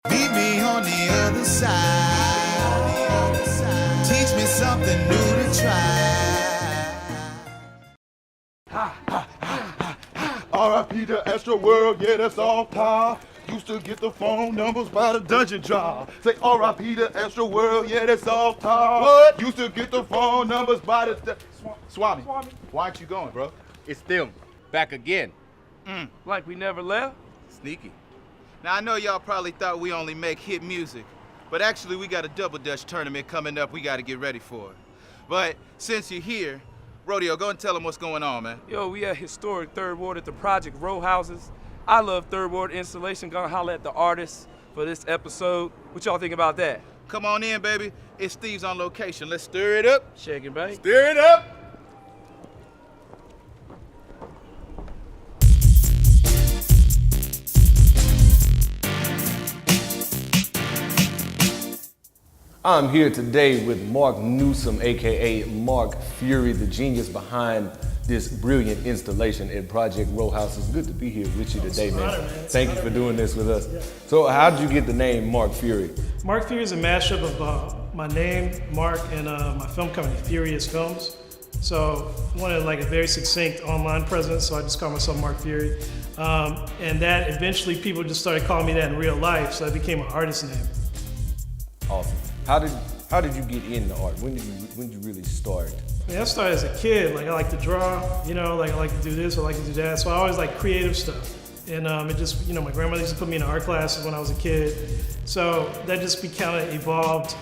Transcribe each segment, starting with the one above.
Meet me on the other side. Teach me something new to try. R.I.P. the Astro World, yeah, that's all time. Used to get the phone numbers by the dungeon job. Say R.I.P. the Astro World, yeah, that's all time. What? Used to get the phone numbers by the... Swami, why aren't you going, bro? It's them, back again. Like we never left? Sneaky. Now, I know y'all probably thought we only make hit music, but actually we got a double dutch tournament coming up we got to get ready for. But since you're here, Rodeo, go and tell them what's going on, man. Yo, we at historic Third Ward at the Project Row Houses. I love Third Ward installation. Gonna holler at the artists for this episode. What y'all think about that? Come on in, baby. It's Thieves on Location. Let's stir it up. Shake it, baby. Stir it up. I'm here today with Marc Newsom, aka Marc Furi, the genius behind this brilliant installation at Project Row House. It's good to be here with you today, man. Thank you for doing this with us. So how did you get the name Marc Furi? Marc Furi is a mashup of my name, Marc, and my film company, Furious Films. So I wanted like a very succinct online presence, so I just called myself Marc Furi. And that eventually people just started calling me that in real life, so that became an artist name. Awesome. How did you get into art? When did you really start? I mean, I started as a kid. Like I like to draw, you know, like I like to do this, I like to do that. So I always like creative stuff. And it just, you know, my grandmother used to put me in art classes when I was a kid. So that just kind of evolved,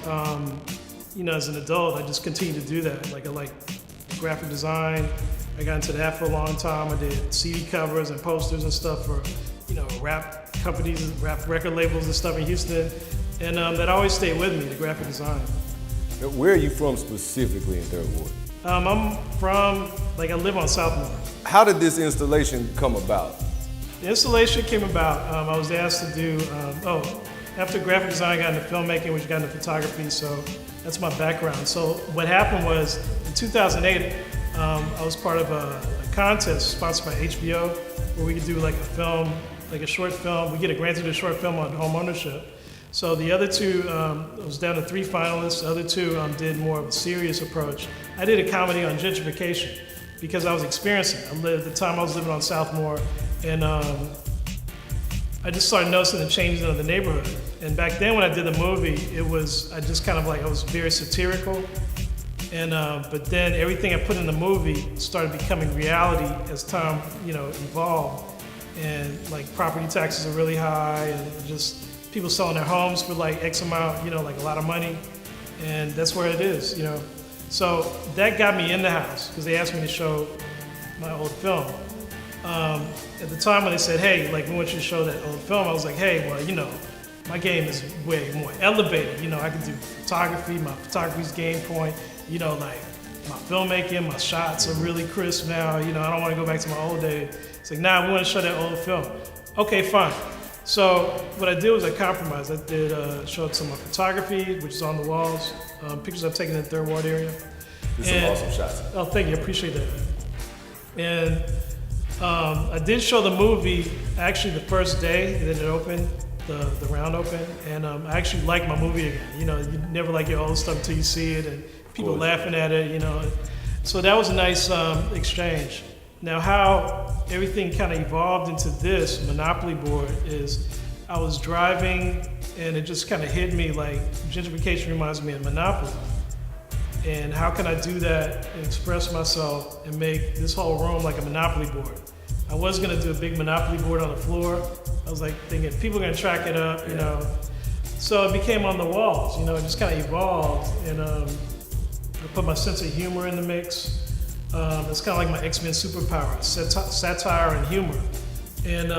you know, as an adult. I just continued to do that. Like I like graphic design. I got into that for a long time. I did CD covers and posters and stuff for, you know, rap companies, rap record labels and stuff in Houston. And that always stayed with me, the graphic design. Where are you from specifically in Third Ward? I'm from, like I live on Southmore. How did this installation come about? The installation came about, I was asked to do, after graphic design, I got into filmmaking, which got into photography, so that's my background. So what happened was, in 2008, I was part of a contest sponsored by HBO, where we could do like a film, like a short film. We get granted a short film on home ownership. So the other two, it was down to 3 finalists. The other two did more of a serious approach. I did a comedy on gentrification because I was experiencing it. At the time I was living on Southmore, and I just started noticing the changes in the neighborhood. And back then when I did the movie, I was very satirical. And but then everything I put in the movie started becoming reality as time, you know, evolved. And like property taxes are really high, and just people selling their homes for like X amount, you know, like a lot of money, and that's where it is, you know. So that got me in the house because they asked me to show my old film. At the time when they said, hey, like we want you to show that old film, I was like, hey, well, you know, my game is way more elevated. You know, I can do photography, my photography's game point, you know, like my filmmaking, my shots are really crisp now, you know, I don't want to go back to my old days. It's like, nah, we want to show that old film. Okay, fine. So what I did was I compromised. I did show some of my photography, which is on the walls, pictures I've taken in the Third Ward area. There's some awesome shots. Oh, thank you, I appreciate that. And I did show the movie actually the first day that it opened, the round opened, and I actually liked my movie again. You know, you never like your old stuff until you see it, and people laughing at it, you know. So that was a nice exchange. Now how everything kind of evolved into this Monopoly board is I was driving and it just kind of hit me like gentrification reminds me of Monopoly. And how can I do that and express myself and make this whole room like a Monopoly board? I was gonna do a big Monopoly board on the floor. I was like thinking people are gonna track it up, you know. So it became on the walls, you know, it just kind of evolved. And I put my sense of humor in the mix. It's kind of like my X-Men superpower, satire and humor. And,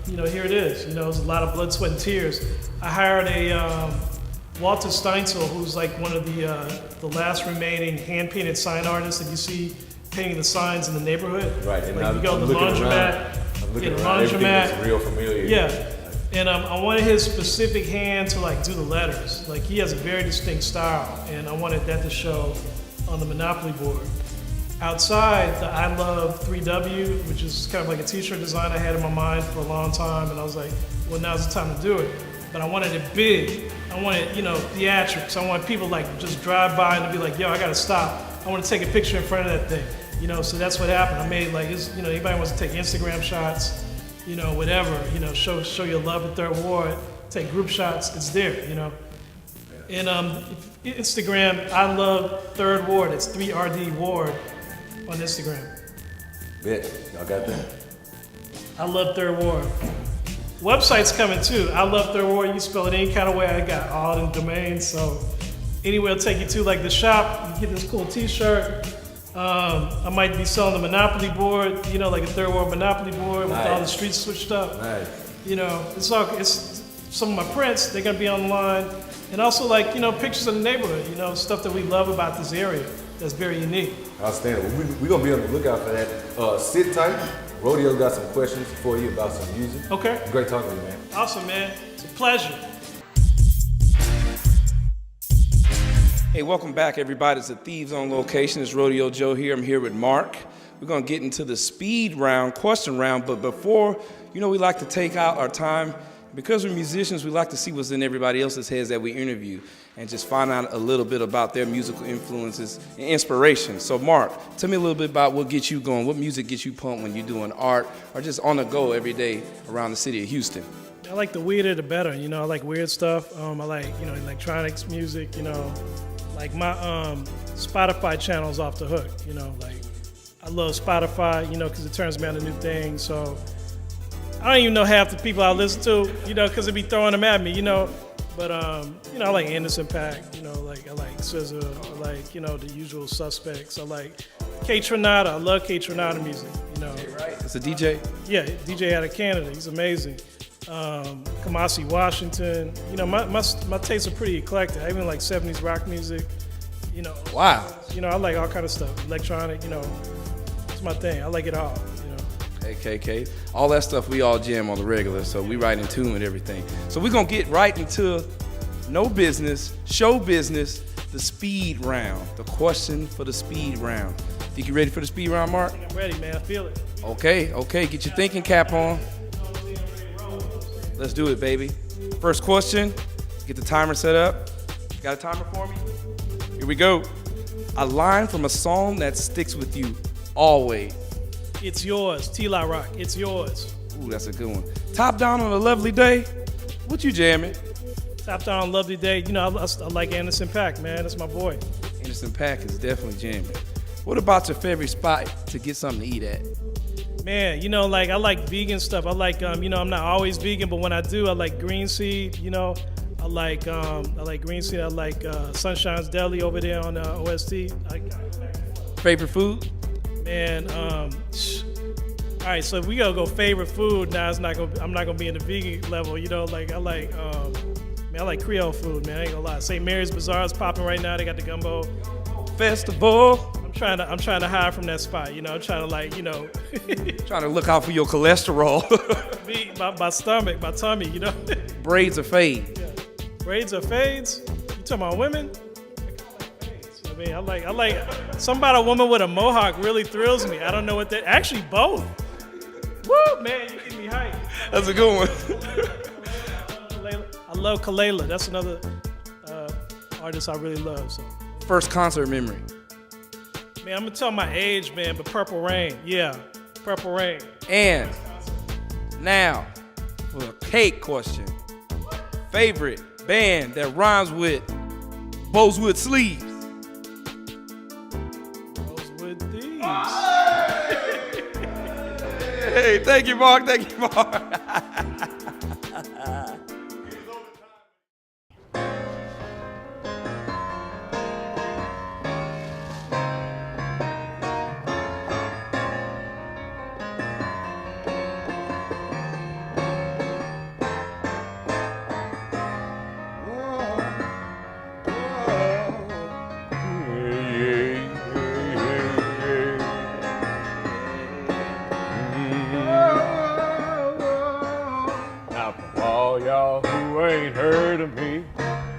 you know, here it is. You know, it was a lot of blood, sweat, and tears. I hired a Walter Steinzel, who's like one of the last remaining hand-painted sign artists that you see painting the signs in the neighborhood. Right, and like you go to the laundromat. I'm looking around, everything is real familiar. Yeah, and I wanted his specific hand to like do the letters. Like he has a very distinct style, and I wanted that to show on the Monopoly board. Outside, the I Love 3W, which is kind of like a t-shirt design I had in my mind for a long time, and I was like, well, now's the time to do it. but I wanted it big. I wanted, theatrics. I want people like just drive by and be like, yo, I gotta stop. I want to take a picture in front of that thing. So that's what happened. I made like, anybody wants to take Instagram shots, whatever, show your love at Third Ward, take group shots, it's there, And Instagram, I love Third Ward. It's 3RD Ward on Instagram. Bet. Y'all got that? I love Third Ward. Website's coming too. I love Third Ward. You spell it any kind of way. I got all the domains. So anywhere I'll take you to, like the shop, you get this cool T-shirt. I might be selling a Monopoly board, like a Third Ward Monopoly board with all the streets switched up. Nice. It's some of my prints. They're gonna be online, and also like pictures of the neighborhood. Stuff that we love about this area that's very unique. Outstanding. Well, we're gonna be on the lookout for that. Sit tight. Rodeo got some questions for you about some music. Okay. Great talking to you, man. Awesome, man. It's a pleasure. Hey, welcome back, everybody. It's the Thieves on Location. It's Rodeo Joe here. I'm here with Marc. We're going to get into the speed round, question round, but before, we like to take out our time. Because we're musicians, we like to see what's in everybody else's heads that we interview and just find out a little bit about their musical influences and inspiration. So, Marc, tell me a little bit about what gets you going. What music gets you pumped when you're doing art or just on the go every day around the city of Houston? I like the weirder the better. I like weird stuff. I like, electronics music, like my Spotify channel's off the hook, I love Spotify, because it turns me on to new things. So I don't even know half the people I listen to, because they be throwing them at me, But I like Anderson .Paak, I like SZA, I like, the usual suspects. I like K Tronada. I love K Tronada music, Right. It's a DJ? Yeah, DJ out of Canada. He's amazing. Kamasi Washington. My tastes are pretty eclectic. I even like 70s rock music. Wow. I like all kind of stuff. Electronic, it's my thing. I like it all. KKK. All that stuff we all jam on the regular, so we right in tune with everything. So we're gonna get right into no business, show business, the speed round. The question for the speed round. Think you ready for the speed round, Marc? I'm ready, man. I feel it. Okay. Get your thinking cap on. Let's do it, baby. First question. Get the timer set up. Got a timer for me? Here we go. A line from a song that sticks with you always. It's yours. T-La Rock. It's yours. Ooh, that's a good one. Top down on a lovely day. What you jamming? Top down on a lovely day. I like Anderson .Paak, man. That's my boy. Anderson .Paak is definitely jamming. What about your favorite spot to get something to eat at? Man, I like vegan stuff. I like, I'm not always vegan, but when I do, I like Green Seed. I like Green Seed. I like Sunshine's Deli over there on OST. Favorite food? Man, all right. So if we gotta go favorite food, now I'm not gonna be in the vegan level. I like Creole food, man. I ain't gonna lie. St. Mary's Bazaar is popping right now. They got the gumbo festival. I'm trying to hide from that spot. I'm trying to Trying to look out for your cholesterol. my stomach, my tummy. Braids or fade? Yeah. Braids or fades? You talking about women? I like something about a woman with a mohawk really thrills me. I don't know what that. Actually, both. Woo, man, you get me hyped. That's a good one. I love Kalela. That's another artist I really love. So. First concert memory? Man, I'm gonna tell my age, man, but Purple Rain. Yeah, Purple Rain. And now for a cake question. Favorite band that rhymes with Rosewood sleeves? Rosewood Thieves. Hey, thank you, Marc.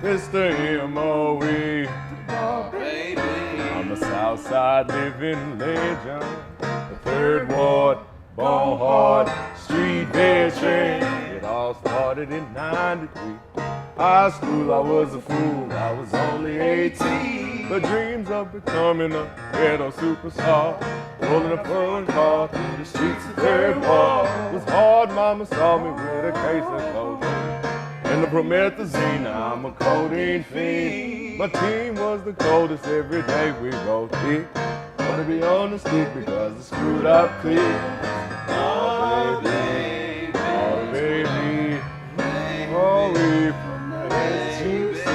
It's the MOE. I'm a Southside living legend. The Third Ward, bone hard, street veteran. It all started in 93. High school, I was a fool, I was only 18. The dreams of becoming a ghetto superstar, rolling a foreign car through the streets of Third Ward was hard. Mama saw me with a case of cocaine and the promethazine. Now I'm a codeine fiend. My team was the coldest. Every day we go thick. Wanna be on the stick because it's screwed up click. Oh baby, oh baby, oh we from the SGC.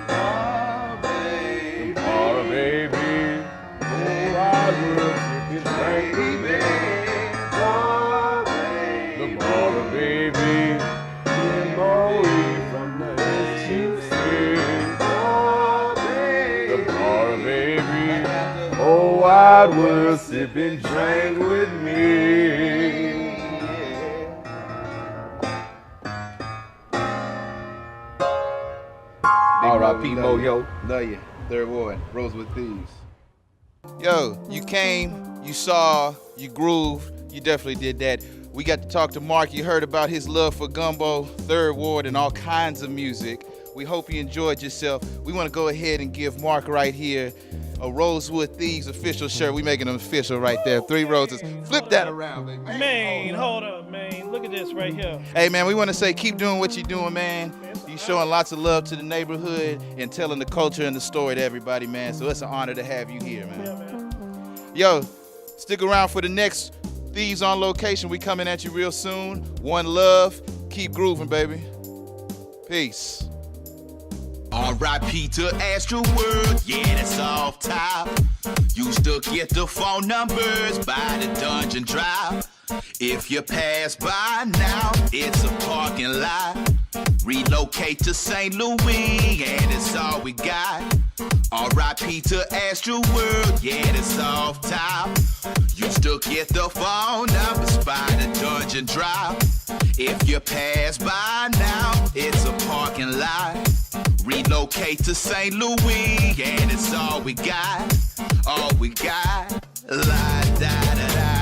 Oh baby, oh baby, oh I would if it's baby. Oh baby, the border baby, oh we from the SGC. Oh baby, the border baby, oh wide world sipping drink with me. R.I.P. Moyo. Love you. Third Ward, Rosewood Thieves. Yo, you came, you saw, you grooved, you definitely did that. We got to talk to Marc. You heard about his love for gumbo, Third Ward, and all kinds of music. We hope you enjoyed yourself. We want to go ahead and give Marc right here a Rosewood Thieves official shirt. We making them official right there. 3 roses. Flip that around, baby. Man, hold up, man. Look at this right here. Hey, man, we want to say keep doing what you're doing, man. You're showing lots of love to the neighborhood and telling the culture and the story to everybody, man. So it's an honor to have you here, man. Yeah, man. Yo, stick around for the next Thieves on Location. We coming at you real soon. One love. Keep grooving, baby. Peace. R.I.P. to Astro World, yeah, that's off top. Used to get the phone numbers by the dungeon drive. If you pass by now, it's a parking lot. Relocate to St. Louis, and it's all we got. R.I.P. to Astro World, yeah, that's off top. Used to get the phone numbers by the dungeon drive. If you pass by now, it's a parking lot. Relocate to St. Louis, and it's all we got. All we got. La da da da.